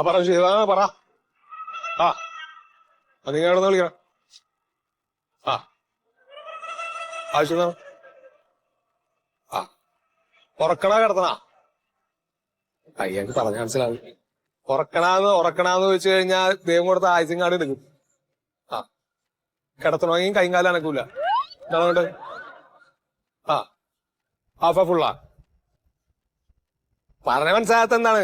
പറ ശിവ പറ. ആ നിങ്ങൾ എവിടെ നിന്ന് വിളിക്കണം? ആ ആവശ്യം ആ ഉറക്കണ കിടത്തണ? അയ്യക്ക് പറഞ്ഞ മനസ്സിലാവും. ഉറക്കണാന്ന് വെച്ച് കഴിഞ്ഞാൽ ദൈവം കൊടുത്ത ആയുസും കാർഡ് എടുക്കും. ആ കിടത്തണമെങ്കിൽ കൈകാലം അനക്കൂല. എന്താണ് ആ ഹാഫാ ഫുള്ളാ? പറഞ്ഞ മനസ്സിലാകാത്ത എന്താണ്?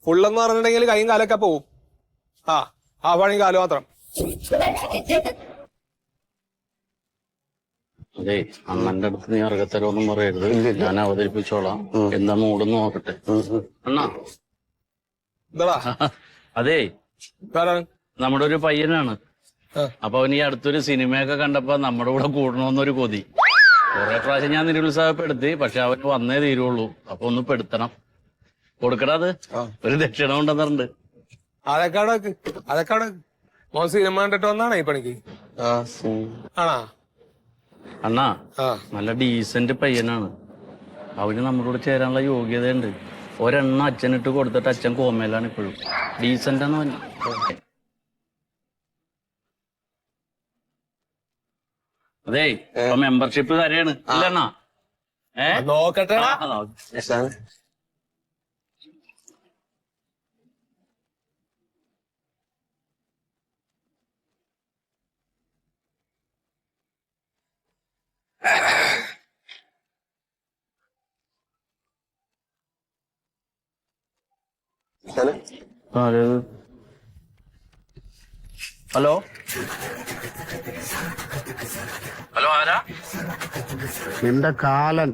ഫുള്ളെന്ന് പറഞ്ഞിട്ടുണ്ടെങ്കിൽ കൈയും കാലൊക്കെ പോവും. ആ ഹാഫാണെങ്കിൽ കാല് മാത്രം. അതെ, അണ്ണന്റെ അടുത്ത് നീ അർഹത്തരൊന്നും പറയരുത്. ഞാൻ അവതരിപ്പിച്ചോളാം. എന്താ മൂടെന്ന് നോക്കട്ടെ. അണ്ണാ എന്താടാ? അതെ, ആരാണ്? നമ്മുടെ ഒരു പയ്യനാണ്. അപ്പൊ അവൻ ഈ അടുത്തൊരു സിനിമയൊക്കെ കണ്ടപ്പോ നമ്മുടെ കൂടെ കൂടണമെന്നൊരു കൊതി. കുറെ പ്രാവശ്യം ഞാൻ നിരുത്സാഹപ്പെടുത്തി, പക്ഷെ അവന് വന്നേ തീരുള്ളൂ. അപ്പൊ ഒന്ന് പെടുത്തണം. കൊടുക്കടാ, ഒരു ദക്ഷിണ കൊണ്ടുവന്നിട്ടുണ്ട്. അതൊക്കെ മോൻ സിനിമ കണ്ടിട്ട് വന്നാണോ ഈ പണിക്ക്? ആണാ? അണ്ണാ നല്ല ഡീസന്റ് പയ്യനാണ്. അവന് നമ്മളോട് ചേരാനുള്ള യോഗ്യതയുണ്ട്. ഒരെണ്ണ അച്ഛനിട്ട് കൊടുത്തിട്ട് അച്ഛൻ കോമയിലാണ് ഇപ്പോഴും. ഡീസന്റ് ആണ് അവൻ. അതെ, ഇപ്പൊ മെമ്പർഷിപ്പ് തരെയാണ് ഇല്ലണ്ണാ? നോക്കട്ടെ. ഹലോ ഹലോ, ആരാ? നിന്റെ കാലൻ.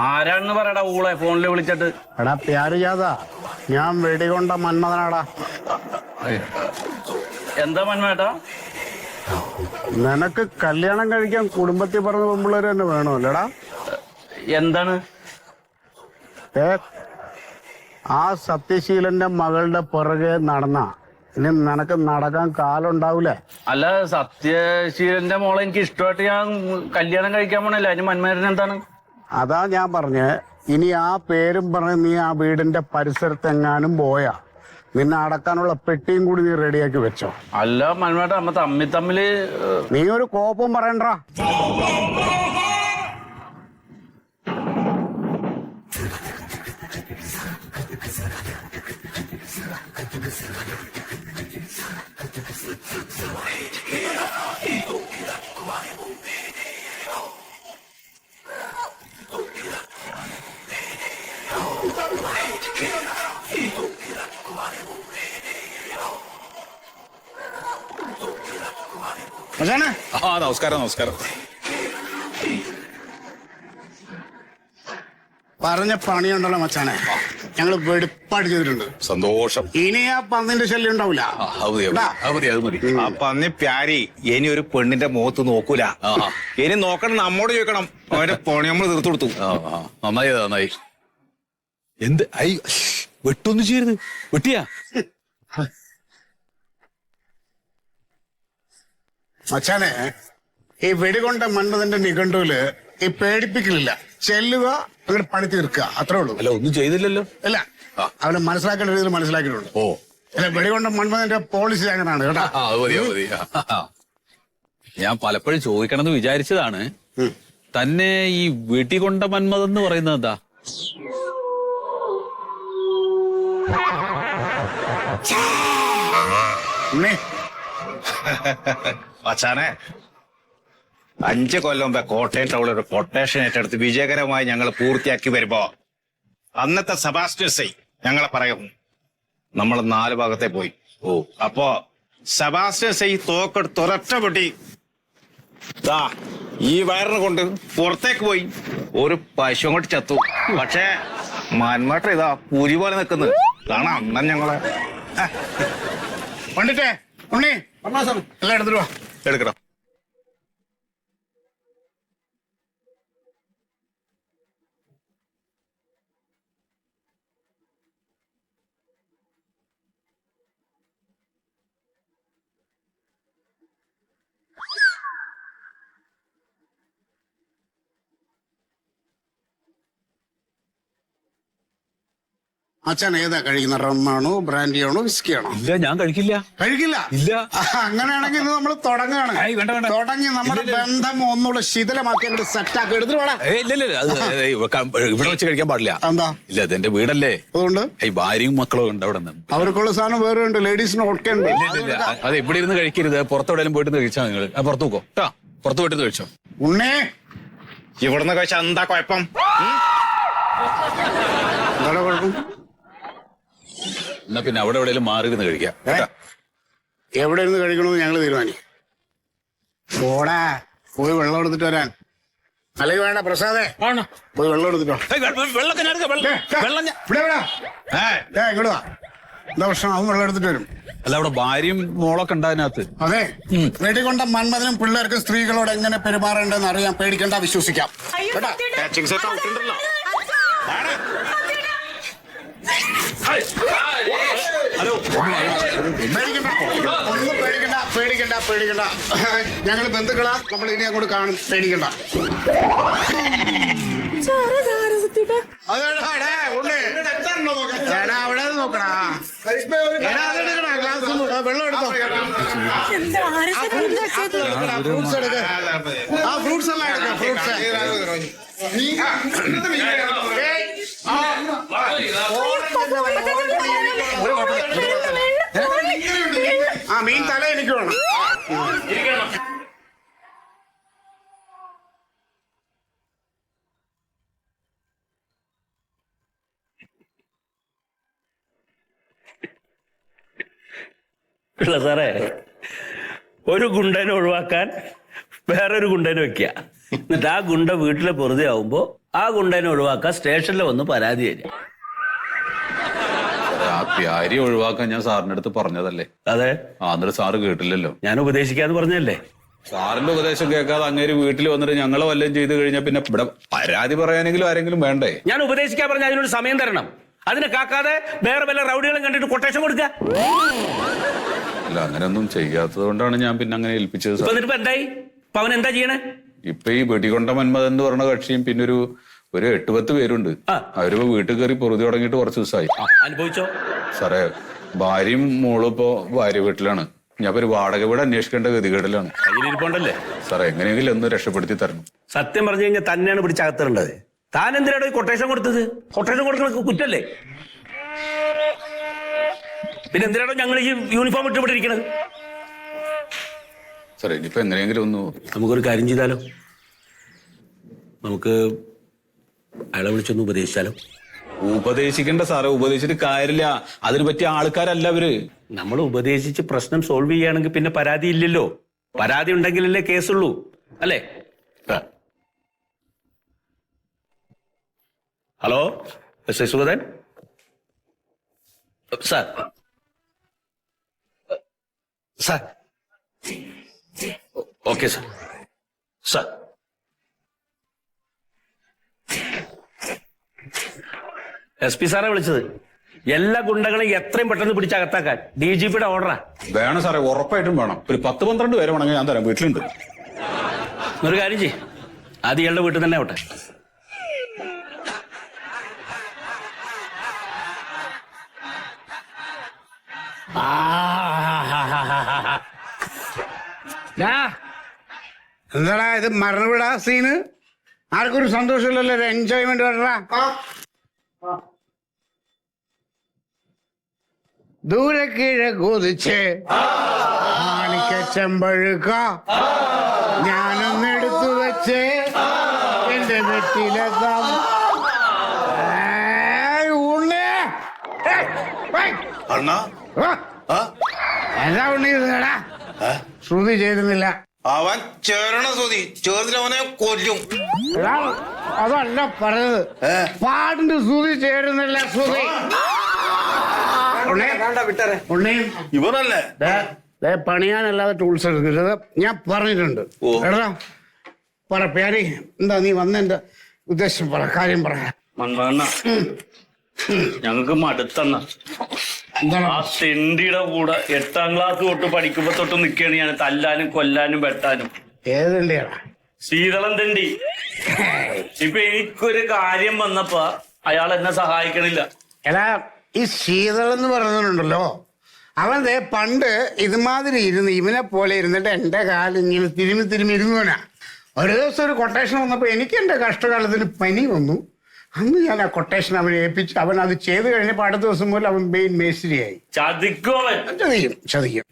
ആരാണെന്ന് പറയടാ ഊളെ ഫോണിൽ വിളിച്ചിട്ട്. എടാ പ്യാര് ചെയ്യാതാ, ഞാൻ വെടികൊണ്ട മന്മഥനാടാ. എന്താ മന്മേട്ടാ? നിനക്ക് കല്യാണം കഴിക്കാൻ കുടുംബത്തിൽ പറഞ്ഞ പെമ്പിള്ളേര് തന്നെ വേണമല്ലടാ? എന്താണ്? ആ സത്യശീലന്റെ മകളുടെ പുറകെ നടന്ന ഇനി നിനക്ക് നടക്കാൻ കാലം ഉണ്ടാവൂലേ? അല്ല, സത്യശീലന്റെ മോളെ എനിക്ക് ഇഷ്ടമായിട്ട് ഞാൻ കല്യാണം കഴിക്കാൻ പോണല്ലേ. അതിന് മന്മേട്ടൻ എന്താണ്? അതാ ഞാൻ പറഞ്ഞ്, ഇനി ആ പേരും പറഞ്ഞ് നീ ആ വീടിന്റെ പരിസരത്തെങ്ങാനും പോയാ നിന്നെ അടക്കാനുള്ള പെട്ടിയും കൂടി നീ റെഡിയാക്കി വെച്ചോ. അല്ല മന്മേട്ട, നമ്മ തമ്മില് നീ ഒരു കോപ്പും പറയണ്ടാ. നമസ്കാരം. നമസ്കാരം. പറഞ്ഞ പണിയുണ്ടല്ലോ മച്ചാനെ, ഞങ്ങള് വെടുപ്പാട് ചെയ്തിട്ടുണ്ട്. സന്തോഷം. ഇനി ആ പന്നിന്റെ ശല്യം ഉണ്ടാവില്ല. ആ പന്നി പ്യാരി ഇനി ഒരു പെണ്ണിന്റെ മുഖത്ത് നോക്കൂല. ഇനി നോക്കണം, നമ്മോട് ചോദിക്കണം. അവന്റെ പണി നമ്മൾ തീർത്തു കൊടുത്തു. നന്നായി. എന്ത് വെട്ടൊന്നും ചെയ്യരുത്. വെട്ടിയാ മച്ചാനെ, ഈ വെടികൊണ്ട മന്മഥന്റെ നിഘണ്ടുവില് ഈ പേടിപ്പിക്കലില്ല. ചെല്ലുക, അങ്ങനെ പണി തീർക്കുക, അത്രേ ഉള്ളൂ. അല്ല, ഒന്നും ചെയ്തില്ലല്ലോ. അല്ല, അവനെ മനസ്സിലാക്കേണ്ട രീതിയിൽ മനസ്സിലാക്കിയിട്ടുണ്ട്. അല്ല, വെടികൊണ്ട മന്മഥന്റെ പോളിസി അങ്ങനെയാണ് കേട്ടോ. മതി. ഞാൻ പലപ്പോഴും ചോദിക്കണമെന്ന് വിചാരിച്ചതാണ്. തന്നെ ഈ വെടികൊണ്ട മന്മഥൻ എന്ന് പറയുന്നത് എന്താ? അച്ഛാനെ, 5 കൊല്ലം മുമ്പേ കോട്ടയം ടൗണിൽ ഒരു കൊട്ടേഷൻ ഏറ്റെടുത്ത് വിജയകരമായി ഞങ്ങൾ പൂർത്തിയാക്കി വരുമ്പോ അന്നത്തെ സെബാസ്റ്റ്യൻ ഞങ്ങളെ പറയും നമ്മൾ 4 ഭാഗത്തെ പോയി. അപ്പോ സെബാസ്റ്റ്യൻ തോക്കെടുത്ത് ഒരൊറ്റ പൊട്ടി ഈ വയറിനെ കൊണ്ട് പുറത്തേക്ക് പോയി ഒരു പശു കൊണ്ട് ചത്തു. പക്ഷേ മന്മേട്ട ഇതാ പുലി പോലെ നിൽക്കുന്നത് കാണാം. അണ്ണൻ ഞങ്ങളെ പണ്ടിട്ടേ ഉണ്ണി എല്ലാം എടുത്തിട്ട് വാ. എടുക്കണം. അച്ഛൻ ഏതാ കഴിക്കുന്ന? റമ്മാണോ, ബ്രാൻഡിയാണോ, വിസ്കിയാണോ? ഇല്ല, ഞാൻ കഴിക്കില്ല. കഴിക്കില്ല? ഇല്ല. അങ്ങനെയാണെങ്കിൽ ഇന്ന് നമ്മൾ തുടങ്ങാണ്. വേണ്ട, വേണ്ട. തുടങ്ങി നമ്മുടെ ബന്ധം ഒന്നുകൂടെ ശിഥിലമാക്കി അങ്ങോട്ട് സെറ്റാക്കി എടുത്തിട്ട് വേണം. ഇല്ല, ഇവിടെ വെച്ച് കഴിക്കാൻ പാടില്ല. എന്താ? ഇല്ല, അതെന്റെ വീടല്ലേ. അതുകൊണ്ട് ഈ ഭാര്യയും മക്കളും ഉണ്ട് അവിടെ നിന്ന്. അവർക്കുള്ള സാധനം വേറെ ഉണ്ട്, ലേഡീസിന് ഒക്കെ ഉണ്ട്. അത് ഇവിടെ ഇരുന്ന് കഴിക്കരുത്, പുറത്തെവിടെയും പോയിട്ട് കഴിച്ചാൽ നിങ്ങൾ. പുറത്തു നോക്കോ കേട്ടാ, പുറത്ത് പോയിട്ട് കഴിച്ചോ. ഉണ്ണേ, ഇവിടുന്ന് കഴിച്ചാൽ എന്താ കുഴപ്പം? എന്താ കുഴപ്പം? എന്നാ പിന്നെ അവിടെ എവിടെയെങ്കിലും മാറി ഇരുന്ന് കഴിക്കാം കേട്ടാ. എവിടെ ഇരുന്ന് കഴിക്കണമെന്ന് ഞങ്ങൾ തീരുമാനിക്കും. പോടാ, പോയി വെള്ളം എടുത്തിട്ട് വരാൻ. അല്ലെങ്കിൽ വേണ്ട പ്രസാദേ, പോയി വെള്ളം എടുത്തിട്ടോ. ഇങ്ങോട്ട് വാ. എന്താ പ്രശ്നം? അവൻ വെള്ളം എടുത്തിട്ട് വരും. അല്ല, അവിടെ ഭാര്യയും മോളൊക്കെ ഉണ്ട് അതിനകത്ത്. അതെ, വെടികൊണ്ട മന്മഥനും പിള്ളേർക്ക് സ്ത്രീകളോട് എങ്ങനെ പെരുമാറേണ്ടെന്ന് അറിയാൻ. പേടിക്കണ്ട, വിശ്വസിക്കാം. കേട്ടാ? പേടിക്കണ്ട. ഞങ്ങൾ ബന്ധുക്കളാ, നമ്മൾ ഇനി അങ്ങോട്ട് കാണും. പേടിക്കണ്ട. അവിടെ നോക്കടാ, വെള്ളം എടുത്തോ. ഫ്രൂട്ട്സ് എടുക്ക, ആ ഫ്രൂട്ട്സ് എല്ലാം എടുക്കാം. ഫ്രൂട്ട്സ് ആ മീൻ തല എനിക്ക് വേണം. സാറേ, ഒരു ഗുണ്ടനെ ഒഴിവാക്കാൻ വേറൊരു ഗുണ്ടനെ വെക്കുക. എന്നിട്ട് ആ ഗുണ്ട വീട്ടിലെ വെറുതെ ആവുമ്പോ ആ ഗുണ്ടനെ ഒഴിവാക്കാൻ സ്റ്റേഷനിൽ വന്ന് പരാതി തരിക. ആ പ്യാരി ഒഴിവാക്കാൻ ഞാൻ സാറിന്റെ അടുത്ത് പറഞ്ഞതല്ലേ. അതെ, എന്നിട്ട് സാറ് കേട്ടില്ലല്ലോ. ഞാൻ ഉപദേശിക്കാന്ന് പറഞ്ഞല്ലേ. സാറിന്റെ ഉപദേശം കേൾക്കാതെ അങ്ങേര് വീട്ടിൽ വന്നിട്ട് ഞങ്ങളെ വല്ലതും ചെയ്ത് കഴിഞ്ഞാൽ പിന്നെ ഇവിടെ പരാതി പറയാനെങ്കിലും ആരെങ്കിലും വേണ്ടേ? ഞാൻ ഉപദേശിക്കാൻ പറഞ്ഞ അതിനൊരു സമയം തരണം. അതിനെ കാക്കാതെ വേറെ വല്ല റൗഡികളും കണ്ടിട്ട് കൊട്ടേഷൻ കൊടുക്കുക. അല്ല, അങ്ങനെയൊന്നും ചെയ്യാത്തത് കൊണ്ടാണ് ഞാൻ പിന്നെ അങ്ങനെ ഏൽപ്പിച്ചത്. എന്നിട്ട് എന്തായി? അപ്പൊ അവൻ എന്താ ചെയ്യണേ? ഇപ്പൊ ഈ വെടികൊണ്ട മന്മഥൻ എന്ന് പറഞ്ഞ കക്ഷിയും പിന്നെ ഒരു 8-10 പേരുണ്ട്. അവരിപ്പോ വീട്ടിൽ കയറി പൊറുതി തുടങ്ങിയിട്ട് കുറച്ച് ദിവസമായി. അനുഭവിച്ചോ? സാറേ, ഭാര്യയും മോളും ഇപ്പോ ഭാര്യ വീട്ടിലാണ്. ഞാൻ ഒരു വാടക വീട് അന്വേഷിക്കേണ്ട ഗതികേടിലാണ്. കയ്യിലിരിപ്പുണ്ടല്ലേ സാറേ, എങ്ങനെയെങ്കിലും ഒന്ന് രക്ഷപ്പെടുത്തി തരണം. സത്യം പറഞ്ഞു കഴിഞ്ഞാൽ തന്നെയാണ് പിടിച്ചകത്തിടേണ്ടത്. താൻ എന്തിനാണ് കൊട്ടേഷൻ കൊടുത്തത്? കൊട്ടേഷൻ കൊടുക്കണ കുറ്റല്ലേ? പിന്നെ എന്തിനാണോ ഞങ്ങൾ ഈ യൂണിഫോം ഇട്ട് ഇരിക്കണത്? സാറേ, ഇനിയിപ്പോ എങ്ങനെയെങ്കിലും ഒന്ന് നമുക്കൊരു കാര്യം ചെയ്താലോ? നമുക്ക് അയാളെ വിളിച്ചൊന്ന് ഉപദേശിച്ചാലോ? ഉപദേശിക്കേണ്ട സാറേ, ഉപദേശിച്ചിട്ട് കാര്യമില്ല. അതിന് പറ്റിയ ആൾക്കാരല്ല അവര്. നമ്മൾ ഉപദേശിച്ച് പ്രശ്നം സോൾവ് ചെയ്യുകയാണെങ്കിൽ പിന്നെ പരാതി ഇല്ലല്ലോ. പരാതി ഉണ്ടെങ്കിലല്ലേ കേസുള്ളൂ, അല്ലേ? Hello, S I Sugathan sir. Sir, okay sir. Sir, SP സാറെ വിളിച്ചത്. എല്ലാ ഗുണ്ടകളെയും എത്രയും പെട്ടെന്ന് പിടിച്ചകത്താക്കാൻ DGPയുടെ ഓർഡറാ. വേണം സാറേ, ഉറപ്പായിട്ടും വേണം. ഒരു 10-12 പേരെ വേണമെങ്കിൽ ഞാൻ തരാം, വീട്ടിലുണ്ട്. ഒരു കാര്യം ചെയ്യ്, ആദ്യം ഇയാളുടെ വീട്ടിൽ തന്നെ ആവട്ടെ. എന്താടാ ഇത്? മരണവിടാ സീന്? ആർക്കൊരു സന്തോഷമില്ലല്ലോ, ഒരു എൻജോയ്മെന്റ് വേണ്ടാ. ദൂരെ കീഴെ കൊതിച്ച് മാണിക്ക ചെമ്പഴുക്ക ഞാനൊന്നെടുത്തു വെച്ച് എന്റെ വെറ്റിലെത്താം. എന്താ ഉണ്ണിടാ? ശ്രുതി ചേരുന്നില്ല. അവൻ ചേരണ ശ്രുതി ചേർന്നില്ല, അവനെ കൊല്ലും. അതല്ല പറഞ്ഞത്, പാടിന്റെ ശ്രുതി ചേരുന്നില്ല. ശ്രുതി ഇവനല്ലേ പണിയാനല്ലാതെ ടൂൾസ് എടുക്കരുത്, ഞാൻ പറഞ്ഞിട്ടുണ്ട്. എടാ പറ പ്യാരി, എന്താ നീ വന്നെന്റെ ഉദ്ദേശം പറ, കാര്യം പറ. ഞങ്ങൾക്ക് മടുത്തന്ന ആ തെണ്ടിയുടെ കൂടെ 8ാം ക്ലാസ് തൊട്ട് പഠിക്കുമ്പോ തൊട്ട് നിൽക്കുകയാണ് ഞാൻ, തല്ലാനും കൊല്ലാനും വെട്ടാനും. ഏത് തെണ്ടിയാടാ? ശീതളം തെണ്ടി. ഇപ്പൊ എനിക്കൊരു കാര്യം വന്നപ്പോ അയാൾ എന്നെ സഹായിക്കണില്ല. എടാ ഈ ശീതൾ എന്ന് പറയുന്നുണ്ടല്ലോ, അവൻ ദേ പണ്ട് ഇതുമാതിരി ഇരുന്ന് ഇവനെ പോലെ ഇരുന്നിട്ട് എൻ്റെ കാലിങ്ങനെ തിരുമ്മി ഇരുന്നവനാ. ഒരു ദിവസം ഒരു കൊട്ടേഷൻ വന്നപ്പോൾ എനിക്ക് എൻ്റെ കഷ്ടകാലത്തിന് പനി വന്നു. അന്ന് ഞാൻ ആ കൊട്ടേഷൻ അവനെ ഏൽപ്പിച്ച് അവൻ അത് ചെയ്ത് കഴിഞ്ഞപ്പോൾ അടുത്ത ദിവസം പോലും അവൻ മെയിൻ മേസ്ത്രിയായി. ചതിക്കും.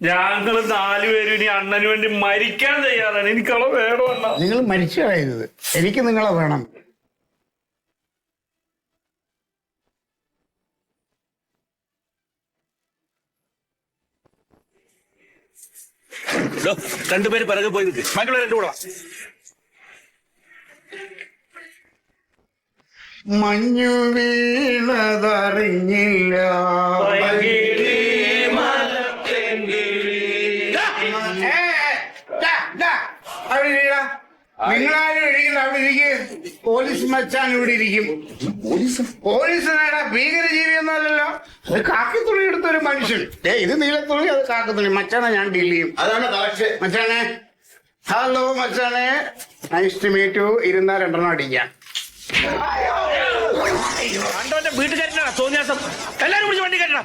ഞങ്ങള് 4 പേരും ഇനി അണ്ണന് വേണ്ടി മരിക്കാൻ തയ്യാറാണ്. എനിക്കളെ വേണമല്ല. നിങ്ങൾ മരിച്ചു കളയരുത്, എനിക്ക് നിങ്ങളെ വേണം. രണ്ടുപേര് പിറകെ പോയി നിൽക്ക്. മക്കളെ രണ്ടു കൂടാ. മഞ്ഞു വീണതറിഞ്ഞില്ല, നിങ്ങളാരും ഇരിക്കുന്ന അവിടെ ഇരിക്കും. പോലീസ് മച്ചാൻ ഇവിടെ ഇരിക്കും. പോലീസ് ഭീകരജീവിയൊന്നുമല്ലല്ലോ, അത് കാക്കിത്തുള്ളി എടുത്തൊരു മനുഷ്യൻ. ഇത് നീലത്തുള്ളി, അത് കാക്കത്തുള്ളി. മച്ചാനെ ഞാൻ ഡീൽ ചെയ്യും. അതാണ് മച്ചാനെ. ഹലോ മച്ചാനെ, നൈസ് ടു മീറ്റ് യു. ഇരുന്നാ 2 അടിക്കാം. വീട്ടിൽ കയറ്റണം തോന്നിയാസം. എല്ലാരും പിടിച്ച് വണ്ടി കയറ്റണം.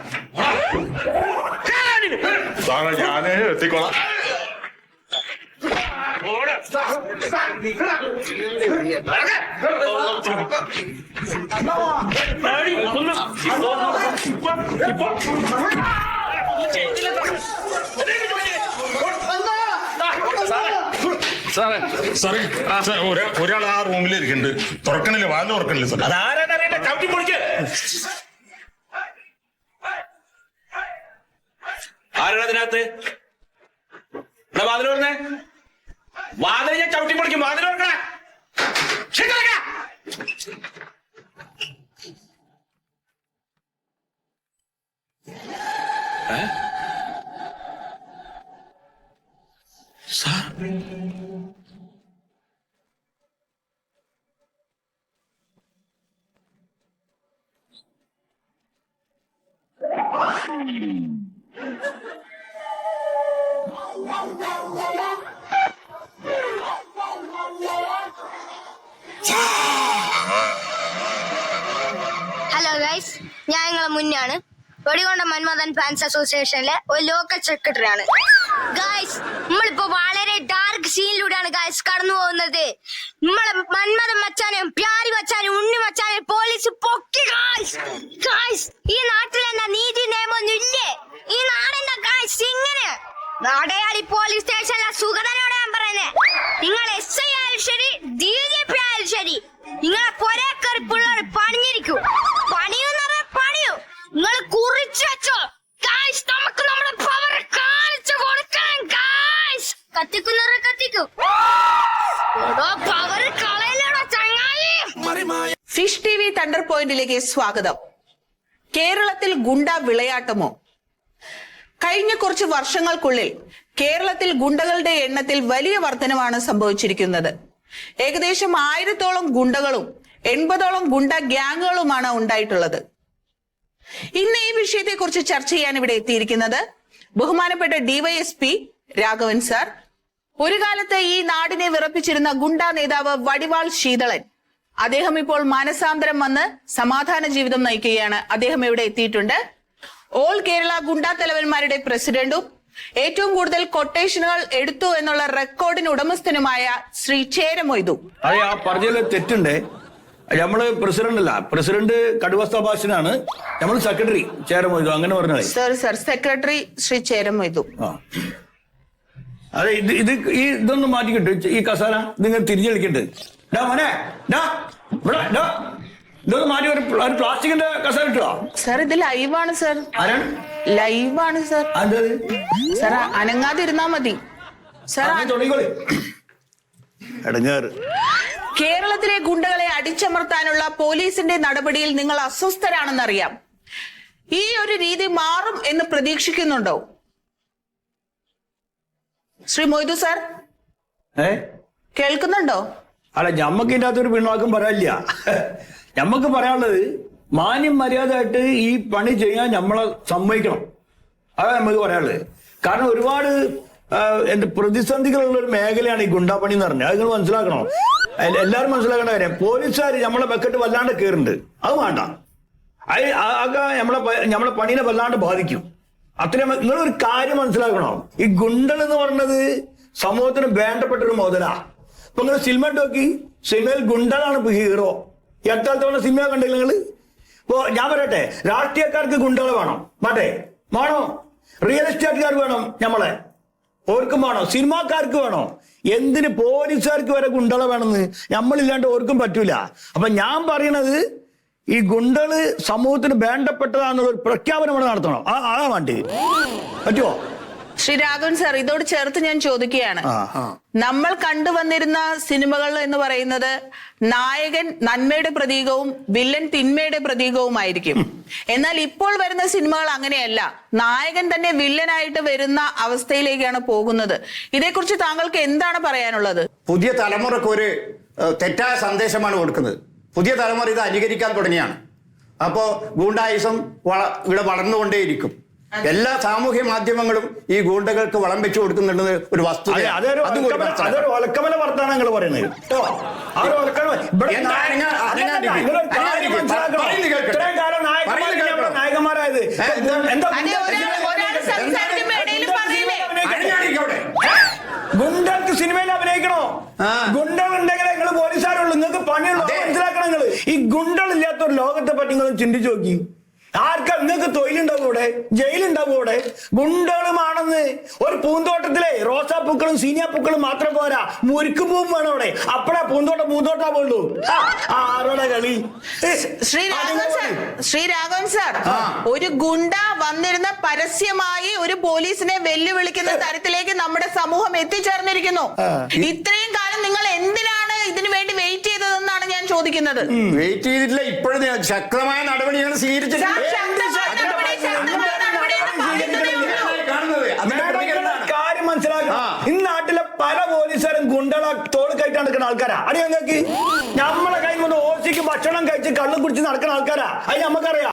ഞാന് എത്തിക്കോളാം. ഒരാൾ ആ റൂമിൽ ഇരിക്കുന്നുണ്ട്. തുറക്കണില്ല, വാതിൽ തുറക്കണില്ല സാർ. അതാരാന്നറിയട്ടെ, ചവിട്ടി പൊളിക്ക്. ആരാണ് അതിനകത്ത്? വാതിൽ തുറന്നേ. വാതിൽ ഞാൻ ചവിട്ടി പൊളിക്കും. വാതിൽ തുറക്കണേ. ഹലോ ഗൈസ്, ഞാൻ നിങ്ങളെ മുന്നാണ്. വെടികൊണ്ട മന്മഥൻ ഫാൻസ് അസോസിയേഷനിലെ ഒരു ലോക്കൽ സെക്രട്ടറി ആണ്. ഗൈസ്, നമ്മളിപ്പോ വളരെ ഡാർക്ക് സീനിലൂടെയാണ് ഗൈസ് കടന്നു പോകുന്നത്. നമ്മളെ മന്മഥൻ മച്ചാനും പ്യാരി മച്ചാനും ഉണ്ണി മച്ചാനും പോലീസ് പൊക്കി. ഗൈസ്, ഈ നാട്ടിൽ എന്നാ നീതി നിയമൊന്നും ഇല്ലേ? ഈ നാടെന്നാ ഗൈസ് ഇങ്ങനെ? നാടയാളി പോലീസ് സ്റ്റേഷനിലെ സുഗതനോട് ഞാൻ പറയുന്നേ, നിങ്ങൾ SI ആയാലും ശരി, DGP ആയാലും ശരി, നിങ്ങളെ പൊരേ കയറി പിള്ളേർ പണിഞ്ഞിരിക്കും. പണിയെന്ന് പറഞ്ഞാൽ പണിയും. നിങ്ങൾ കുറിച്ച് വെച്ചോ ഗൈസ്. നമുക്ക് നമ്മുടെ പവർ കാണിച്ചു കൊടുക്കണം ഗൈസ്. കത്തിക്കുന്നവരെ കത്തിക്കും. പവർ കളയിലോ ചങ്ങായി. ഫിഷ് TV തണ്ടർ പോയിന്റിലേക്ക് സ്വാഗതം. കേരളത്തിൽ ഗുണ്ട വിളയാട്ടമോ? കഴിഞ്ഞ കുറച്ച് വർഷങ്ങൾക്കുള്ളിൽ കേരളത്തിൽ ഗുണ്ടകളുടെ എണ്ണത്തിൽ വലിയ വർധനമാണ് സംഭവിച്ചിരിക്കുന്നത്. ഏകദേശം 1000-ഓളം ഗുണ്ടകളും 80ഓളം ഗുണ്ട ഗ്യാങ്ങുകളുമാണ് ഉണ്ടായിട്ടുള്ളത്. ഇന്ന് ഈ വിഷയത്തെക്കുറിച്ച് ചർച്ച ചെയ്യാൻ ഇവിടെ എത്തിയിരിക്കുന്നത് ബഹുമാനപ്പെട്ട DYSP രാഘവൻ സാർ, ഒരു കാലത്ത് ഈ നാടിനെ വിറപ്പിച്ചിരുന്ന ഗുണ്ട നേതാവ് വടിവാൾ ശീതളൻ. അദ്ദേഹം ഇപ്പോൾ മാനസാന്തരം വന്ന് സമാധാന ജീവിതം നയിക്കുകയാണ്. അദ്ദേഹം ഇവിടെ എത്തിയിട്ടുണ്ട്. ഓൾ കേരള ഗുണ്ടാ തലവന്മാരുടെ പ്രസിഡന്റും ഏറ്റവും കൂടുതൽ കൊട്ടേഷനുകൾ എടുത്തു എന്നുള്ള റെക്കോർഡിന് ഉടമസ്ഥനുമായ ശ്രീ ചേരമൊയ്തു. അതെ, ആ പറഞ്ഞതിൽ തെറ്റുണ്ടേ. നമ്മള് പ്രസിഡന്റ് അല്ല, പ്രസിഡന്റ് കടുവ സഭാഷനാണ്, നമ്മൾ സെക്രട്ടറി ചേരമൊയ്തു. അങ്ങനെ പറഞ്ഞാൽ സർ സെക്രട്ടറി ശ്രീ ചേരമൊയ്തു. അതെ, ഇതൊന്നും മാറ്റി കിട്ടും. ഈ കസാല നിങ്ങൾ തിരിഞ്ഞു കളിക്കണ്ട്. ഇതൊന്നും മാറ്റി ഒരു പ്ലാസ്റ്റിക്കിന്റെ കസാല ഇട്ടോ. സർ ഇത് ലൈവാണ് സർ. ആരാണ്? ലൈവാണ് സർ. സർ അനങ്ങാതിരുന്നാ മതി സർ. തുടങ്ങിക്കോളി. എടങ്ങേറ്. കേരളത്തിലെ ഗുണ്ടകളെ അടിച്ചമർത്താനുള്ള പോലീസിന്റെ നടപടിയിൽ നിങ്ങൾ അസ്വസ്ഥരാണെന്നറിയാം. ഈ ഒരു രീതി മാറും എന്ന് പ്രതീക്ഷിക്കുന്നുണ്ടോ ശ്രീ മൊയ്തു സാർ? കേൾക്കുന്നുണ്ടോ? അല്ല, ഞമ്മക്ക് ഇതിന്റെ അകത്തൊരു പിണ്ണാക്കും പറയാനില്ല. ഞമ്മക്ക് പറയാനുള്ളത്, മാന്യം മര്യാദയായിട്ട് ഈ പണി ചെയ്യാൻ നമ്മളെ സമ്മതിക്കണം. അതാണ് നമുക്ക് പറയാനുള്ളത്. കാരണം ഒരുപാട് പ്രതിസന്ധികളുള്ള ഒരു മേഖലയാണ് ഈ ഗുണ്ടാപ്പണി എന്ന് പറഞ്ഞാൽ. അത് നിങ്ങൾ മനസ്സിലാക്കണം. എല്ലാവരും മനസ്സിലാക്കേണ്ട കാര്യം, പോലീസുകാർ നമ്മളെ ബക്കറ്റ് വല്ലാണ്ട് കയറുന്നുണ്ട്. അത് വേണ്ട. അത് ആകെ നമ്മളെ പണീനെ വല്ലാണ്ട് ബാധിക്കും. അത്രയും നിങ്ങളൊരു കാര്യം മനസ്സിലാക്കണം, ഈ ഗുണ്ടൽ എന്ന് പറഞ്ഞത് സമൂഹത്തിന് വേണ്ടപ്പെട്ട ഒരു മുതലാ. ഇപ്പൊ നിങ്ങൾ സിനിമ നോക്കി, സിനിമയിൽ ഗുണ്ടലാണ് ഇപ്പൊ ഹീറോ. എക്കാലത്തോളം സിനിമ കണ്ടില്ല നിങ്ങള്? ഇപ്പൊ ഞാൻ പറയട്ടെ, രാഷ്ട്രീയക്കാർക്ക് ഗുണ്ടകൾ വേണം, വേണോ? റിയൽ എസ്റ്റേറ്റുകാർ വേണം, നമ്മളെ ഓർക്കും വേണോ? സിനിമാക്കാർക്ക് വേണോ? എന്തിന് പോലീസുകാർക്ക് വരെ ഗുണ്ടകളെ വേണമെന്ന് നമ്മളില്ലാണ്ട് ഓർക്കും പറ്റൂല. അപ്പൊ ഞാൻ പറയണത്, ഈ ഗുണ്ടകള് സമൂഹത്തിന് വേണ്ടപ്പെട്ടതാണെന്നുള്ള ഒരു പ്രഖ്യാപനം നടത്തണം. അതാ വേണ്ടി പറ്റുമോ? ശ്രീ രാഘവൻ സാർ, ഇതോട് ചേർത്ത് ഞാൻ ചോദിക്കുകയാണ്, നമ്മൾ കണ്ടുവന്നിരുന്ന സിനിമകൾ എന്ന് പറയുന്നത് നായകൻ നന്മയുടെ പ്രതീകവും വില്ലൻ തിന്മയുടെ പ്രതീകവുമായിരിക്കും. എന്നാൽ ഇപ്പോൾ വരുന്ന സിനിമകൾ അങ്ങനെയല്ല, നായകൻ തന്നെ വില്ലനായിട്ട് വരുന്ന അവസ്ഥയിലേക്കാണ് പോകുന്നത്. ഇതേക്കുറിച്ച് താങ്കൾക്ക് എന്താണ് പറയാനുള്ളത്? പുതിയ തലമുറക്ക് ഒരു തെറ്റായ സന്ദേശമാണ് കൊടുക്കുന്നത്. പുതിയ തലമുറ ഇത് അനുകരിക്കാൻ തുടങ്ങിയാണ്. അപ്പോ ഗൂണ്ടായിസം ഇവിടെ വളർന്നുകൊണ്ടേയിരിക്കും. എല്ലാ സാമൂഹ്യ മാധ്യമങ്ങളും ഈ ഗൂണ്ടകൾക്ക് വളം വെച്ചു കൊടുക്കുന്നുണ്ടെന്ന് ഒരു വസ്തുത. അതൊരു ഒലക്കമല വർത്താനങ്ങൾ പറയുന്നത്. നായകന്മാരായത് ഗുണ്ടർക്ക് സിനിമയിൽ അഭിനയിക്കണോ? ഗുണ്ടകൾ ഉണ്ടെങ്കിൽ നിങ്ങൾ പോലീസുകാരുള്ളൂ, നിങ്ങൾക്ക് പണിയുള്ളൂ. മനസ്സിലാക്കണം നിങ്ങൾ. ഈ ഗുണ്ടകളില്ലാത്ത ഒരു ലോകത്തെ പറ്റി നിങ്ങൾ ചിന്തിച്ചു നോക്കി. ആർക്കാ നിങ്ങൾക്ക് തൊഴിലുണ്ടാവും ഇവിടെ, ജയിലുണ്ടാവും ഇവിടെ. ഗുണ്ടകളുമാണെന്ന് ഒരു പൂന്തോട്ടത്തിലെ റോസാപ്പൂക്കളും സീനിയാപ്പൂക്കളും മാത്രം പോരാ, മുരുക്കുപൂവും വേണം അവിടെ. അപ്പഴാ പൂന്തോട്ടാവുള്ളൂ. ആരോടെ കളി? ശ്രീ രാഘവൻ സാർ, ഒരു ഗുണ്ട വന്നിരുന്ന പരസ്യമായി ഒരു പോലീസിനെ വെല്ലുവിളിക്കുന്ന തരത്തിലേക്ക് നമ്മുടെ സമൂഹം എത്തിച്ചേർന്നിരിക്കുന്നു. ഇത്രയും കാലം നിങ്ങൾ എന്തിനാണ് ഇതിനു വേണ്ടി വെയിറ്റ് ചെയ്തതെന്നാണ് ഞാൻ ചോദിക്കുന്നത്. വെയിറ്റ് ചെയ്തിട്ടില്ല, ഇപ്പോഴും ശക്തമായ നടപടിയാണ് സ്വീകരിച്ചത്. കാര്യം മനസ്സിലാക്കണം. ഈ നാട്ടിലെ പല പോലീസുകാരും ഗുണ്ടകളെ തോട് കയറ്റി നടക്കുന്ന ആൾക്കാരാ. അറിയാം നിങ്ങൾക്ക്? നമ്മളെ കയ്യിൽ നിന്ന് ഓസിക്ക് ഭക്ഷണം കഴിച്ച് കള്ളും കുടിച്ച് നടക്കുന്ന ആൾക്കാരാ. അത് നമുക്കറിയാം.